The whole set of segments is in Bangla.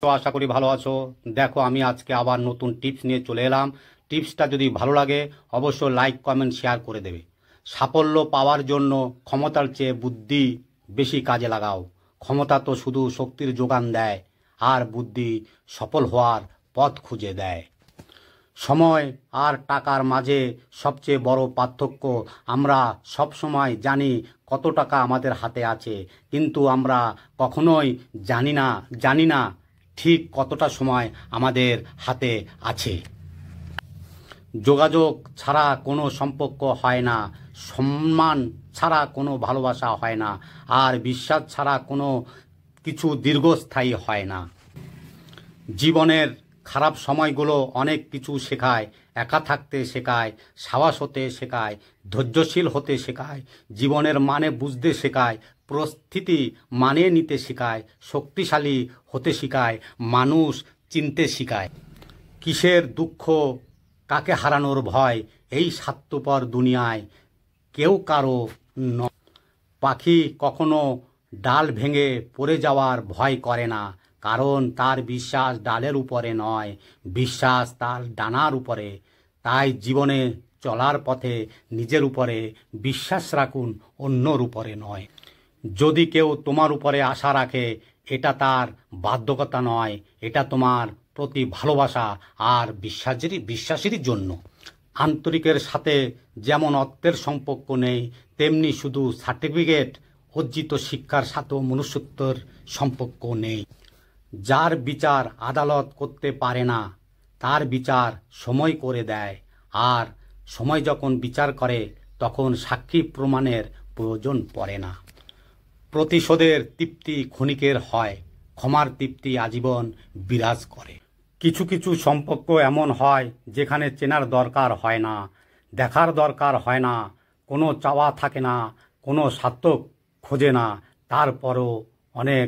তো আশা করি ভালো আছো। দেখো, আমি আজকে আবার নতুন টিপস নিয়ে চলে এলাম। টিপসটা যদি ভালো লাগে অবশ্যই লাইক কমেন্ট শেয়ার করে দেবে। সাফল্য পাওয়ার জন্য ক্ষমতার চেয়ে বুদ্ধি বেশি কাজে লাগাও। ক্ষমতা তো শুধু শক্তির যোগান দেয়, আর বুদ্ধি সফল হওয়ার পথ খুঁজে দেয়। সময় আর টাকার মাঝে সবচেয়ে বড় পার্থক্য, আমরা সব সময় জানি কত টাকা আমাদের হাতে আছে, কিন্তু আমরা কখনোই জানি না ঠিক কতটা সময় আমাদের হাতে আছে। যোগাযোগ ছাড়া কোনো সম্পর্ক হয় না, সম্মান ছাড়া কোনো ভালোবাসা হয় না, আর বিশ্বাস ছাড়া কোনো কিছু দীর্ঘস্থায়ী হয় না। জীবনের খারাপ সময়গুলো অনেক কিছু শেখায়। একা থাকতে শেখায়, সাহস হতে শেখায়, ধৈর্যশীল হতে শেখায়, জীবনের মানে বুঝতে শেখায়, পরিস্থিতি মানিয়ে নিতে শেখায়, শক্তিশালী হতে শেখায়, মানুষ চিনতে শেখায়। কিসের দুঃখ, কাকে হারানোর ভয়, এই স্বার্থপর দুনিয়ায় কেউ কারো নয়। পাখি কখনো ডাল ভেঙে পড়ে যাওয়ার ভয় করে না, কারণ তার বিশ্বাস ডালের উপরে নয়, বিশ্বাস তার ডানার উপরে। তাই জীবনে চলার পথে নিজের উপরে বিশ্বাস রাখুন, অন্যর উপরে নয়। যদি কেউ তোমার উপরে আশা রাখে, এটা তার বাধ্যকতা নয়, এটা তোমার প্রতি ভালোবাসা আর বিশ্বাসেরই জন্য। আন্তরিকের সাথে যেমন অর্থের সম্পর্ক নেই, তেমনি শুধু সার্টিফিকেট অর্জিত শিক্ষার সাথেও মনুষ্যত্বের সম্পর্ক নেই। যার বিচার আদালত করতে পারে না, তার বিচার সময় করে দেয়, আর সময় যখন বিচার করে তখন সাক্ষী প্রমাণের প্রয়োজন পড়ে না। প্রতিশোধের তৃপ্তি ক্ষণিকের হয়, ক্ষমার তৃপ্তি আজীবন বিরাজ করে। কিছু কিছু সম্পর্ক এমন হয় যেখানে চেনার দরকার হয় না, দেখার দরকার হয় না, কোনো চাওয়া থাকে না, কোনো স্বার্থ খোঁজে না, তারপরও অনেক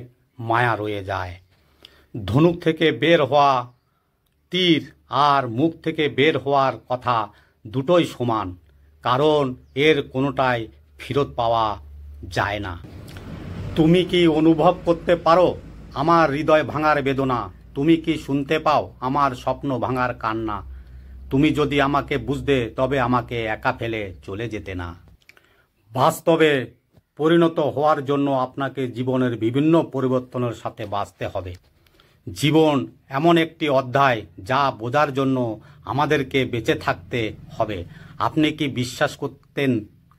মায়া রয়ে যায়। ধনুক থেকে বের হওয়া তীর আর মুখ থেকে বের হওয়ার কথা দুটোই সমান, কারণ এর কোনোটাই ফেরত পাওয়া যায় না। তুমি কি অনুভব করতে পারো আমার হৃদয় ভাঙার বেদনা? তুমি কি শুনতে পাও আমার স্বপ্ন ভাঙার কান্না? তুমি যদি আমাকে বুঝতে, তবে আমাকে একা ফেলে চলে যেতে না। বাস্তবে পরিণত হওয়ার জন্য আপনাকে জীবনের বিভিন্ন পরিবর্তনের সাথে বাঁচতে হবে। জীবন এমন একটি অধ্যায় যা বোঝার জন্য আমাদেরকে বেঁচে থাকতে হবে। আপনি কি বিশ্বাস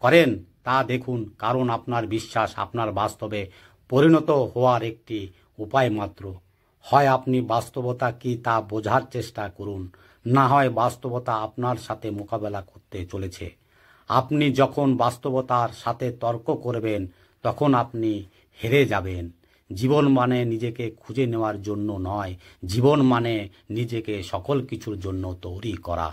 করেন তা দেখুন, কারণ আপনার বিশ্বাস আপনার বাস্তবে পরিণত হওয়ার একটি উপায় মাত্র। হয় আপনি বাস্তবতা কি তা বোঝার চেষ্টা করুন, না হয় বাস্তবতা আপনার সাথে মোকাবেলা করতে চলেছে। আপনি যখন বাস্তবতার সাথে তর্ক করবেন, তখন আপনি হেরে যাবেন। জীবন মানে নিজেকে খুঁজে নেওয়ার জন্য নয়, জীবন মানে নিজেকে সকল কিছুর জন্য তৈরি করা।